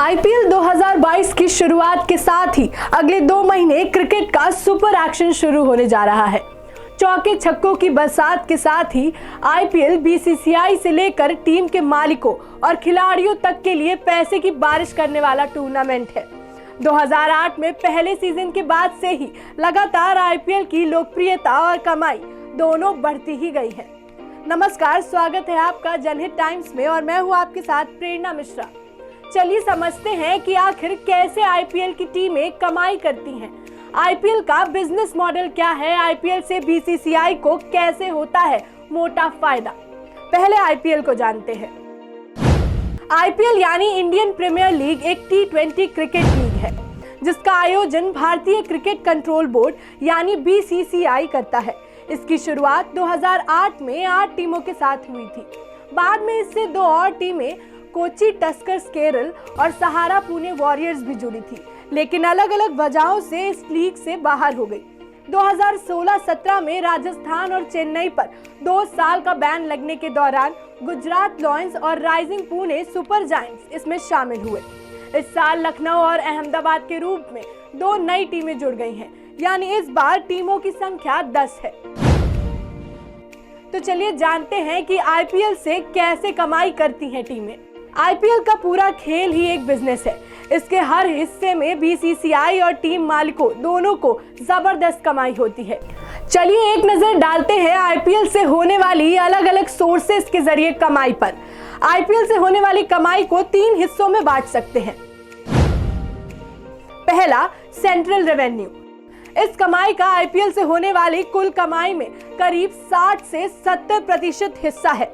IPL 2022 की शुरुआत के साथ ही अगले 2 महीने क्रिकेट का सुपर एक्शन शुरू होने जा रहा है। चौके छक्कों की बरसात के साथ ही आईपीएल बीसीसीआई से लेकर टीम के मालिकों और खिलाड़ियों तक के लिए पैसे की बारिश करने वाला टूर्नामेंट है। 2008 में पहले सीजन के बाद से ही लगातार आईपीएल की लोकप्रियता और कमाई दोनों बढ़ती ही गई है। नमस्कार, स्वागत है आपका जनहित टाइम्स में और मैं हूँ आपके साथ प्रेरणा मिश्रा। चलिए समझते हैं कि आखिर कैसे आईपीएल की टीमें कमाई करती हैं। आईपीएल का बिजनेस मॉडल क्या है, आईपीएल से बीसीसीआई को कैसे होता है मोटा फायदा। पहले आईपीएल को जानते हैं। आईपीएल यानी इंडियन प्रीमियर लीग एक T20 क्रिकेट लीग है जिसका आयोजन भारतीय क्रिकेट कंट्रोल बोर्ड यानी बीसीसीआई करता है। इसकी शुरुआत 2008 में 8 टीमों के साथ हुई थी। बाद में इससे 2 और टीमें कोची टस्कर्स केरल और सहारा पुणे वॉरियर्स भी जुड़ी थी, लेकिन अलग अलग वजहों से इस लीग से बाहर हो गई। 2016-17 में राजस्थान और चेन्नई पर 2 साल का बैन लगने के दौरान गुजरात लायंस और राइजिंग पुणे सुपर जायंट्स इसमें शामिल हुए। इस साल लखनऊ और अहमदाबाद के रूप में 2 नई टीमें जुड़ गई हैं, यानी इस बार टीमों की संख्या 10 है। तो चलिए जानते हैं कि आईपीएल से कैसे कमाई करती हैं टीमें। आईपीएल का पूरा खेल ही एक बिजनेस है। इसके हर हिस्से में बीसीसीआई और टीम मालिकों दोनों को जबरदस्त कमाई होती है। चलिए एक नजर डालते हैं आईपीएल से होने वाली अलग अलग सोर्सेस के जरिए कमाई पर। आईपीएल से होने वाली कमाई को 3 हिस्सों में बांट सकते हैं। पहला, सेंट्रल रेवेन्यू। इस कमाई का आईपीएल से होने वाली कुल कमाई में करीब 60 से 70% हिस्सा है।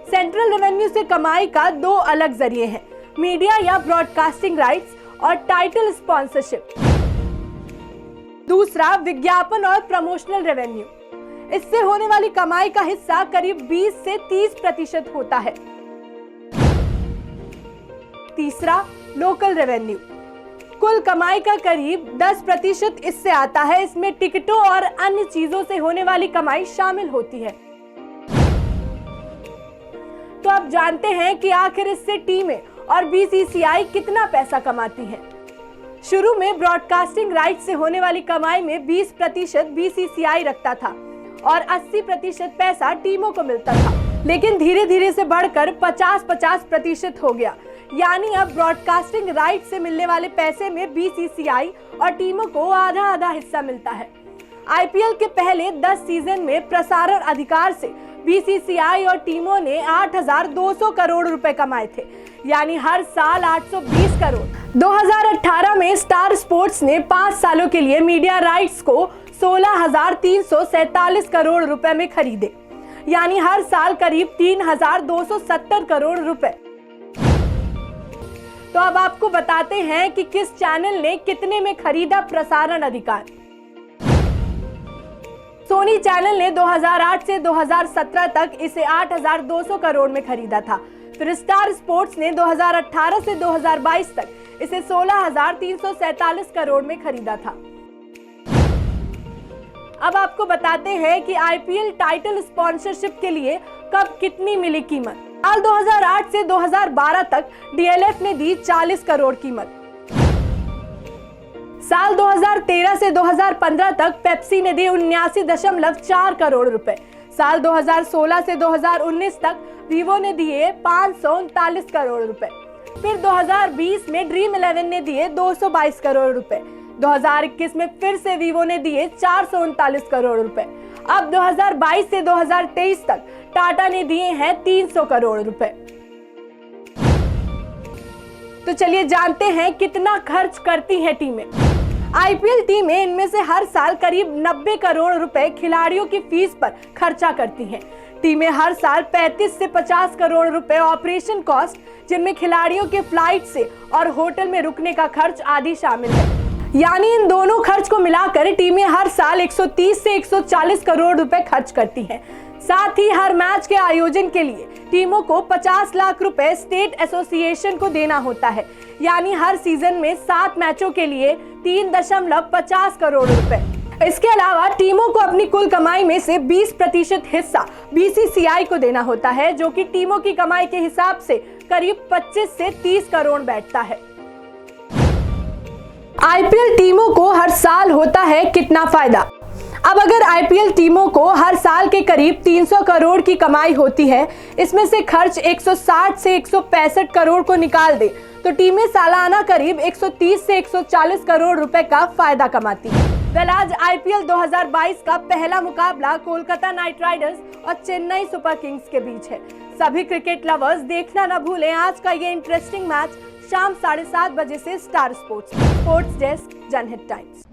सेंट्रल रेवेन्यू से कमाई का 2 अलग जरिए हैं, मीडिया या ब्रॉडकास्टिंग राइट्स और टाइटल स्पॉन्सरशिप। दूसरा, विज्ञापन और प्रमोशनल रेवेन्यू। इससे होने वाली कमाई का हिस्सा करीब 20 से 30% होता है। तीसरा, लोकल रेवेन्यू। कुल कमाई का करीब 10% इससे आता है। इसमें टिकटों और अन्य चीजों से होने वाली कमाई शामिल होती है। तो अब जानते हैं कि आखिर इससे टीमें और बीसीसीआई कितना पैसा कमाती हैं। शुरू में ब्रॉडकास्टिंग राइट से होने वाली कमाई में 20% बीसीसीआई रखता था और 80% पैसा टीमों को मिलता था, लेकिन धीरे धीरे से बढ़कर 50-50% हो गया। यानी अब ब्रॉडकास्टिंग राइट से मिलने वाले पैसे में बीसीसीआई और टीमों को आधा हिस्सा मिलता है। आईपीएल के पहले 10 सीजन में प्रसारण अधिकार से बीसीसीआई और टीमों ने 8,200 करोड़ रुपए कमाए थे, यानी हर साल 820 करोड़। 2018 में स्टार स्पोर्ट्स ने 5 सालों के लिए मीडिया राइट्स को 16,347 करोड़ रुपए में खरीदे, यानी हर साल करीब 3,270 करोड़ रुपए। तो अब आपको बताते हैं कि किस चैनल ने कितने में खरीदा प्रसारण अधिकार। सोनी चैनल ने 2008 से 2017 तक इसे 8,200 करोड़ में खरीदा था। फिर स्टार स्पोर्ट्स ने 2018 से 2022 तक इसे 16,347 करोड़ में खरीदा था। अब आपको बताते हैं कि आईपीएल टाइटल स्पॉन्सरशिप के लिए कब कितनी मिली कीमत। साल 2008 से 2012 तक डीएलएफ ने दी 40 करोड़ कीमत। साल 2013 से 2015 तक पेप्सी ने दी 79.4 करोड़ रुपए। साल 2016 से 2019 तक वीवो ने दिए 539 करोड़ रुपए। फिर 2020 में ड्रीम 11 ने दिए 222 करोड़ रुपए। 2021 में फिर से वीवो ने दिए 439 करोड़ रुपए। अब 2022 से 2023 तक टाटा ने दिए हैं 300 करोड़ रुपए। तो चलिए जानते हैं कितना खर्च करती हैं टीमें। आईपीएल टीमें इनमें से हर साल करीब 90 करोड़ रुपए खिलाड़ियों की फीस पर खर्चा करती हैं। टीमें हर साल 35 से 50 करोड़ रुपए ऑपरेशन कॉस्ट, जिनमें खिलाड़ियों के फ्लाइट से और होटल में रुकने का खर्च आदि शामिल है, यानी इन दोनों खर्च को मिलाकर टीमें हर साल 130 से 140 करोड़ रुपए खर्च करती हैं। साथ ही हर मैच के आयोजन के लिए टीमों को 50 लाख रुपए स्टेट एसोसिएशन को देना होता है, यानी हर सीजन में 7 मैचों के लिए 3.50 करोड़ रुपए। इसके अलावा टीमों को अपनी कुल कमाई में से 20% हिस्सा बीसीसीआई को देना होता है, जो कि टीमों की कमाई के हिसाब से करीब 25 से 30 करोड़ बैठता है। आईपीएल टीमों को हर साल होता है कितना फायदा। अब अगर आईपीएल टीमों को हर साल के करीब 300 करोड़ की कमाई होती है, इसमें से खर्च 160 से 165 करोड़ को निकाल दे तो टीमें सालाना करीब 130 से 140 करोड़ रुपए का फायदा कमाती है। आज आईपीएल 2022 का पहला मुकाबला कोलकाता नाइट राइडर्स और चेन्नई सुपर किंग्स के बीच है। सभी क्रिकेट लवर्स देखना न भूलें आज का ये इंटरेस्टिंग मैच शाम 7:30 बजे से स्टार स्पोर्ट्स डेस्क, जनहित टाइम्स।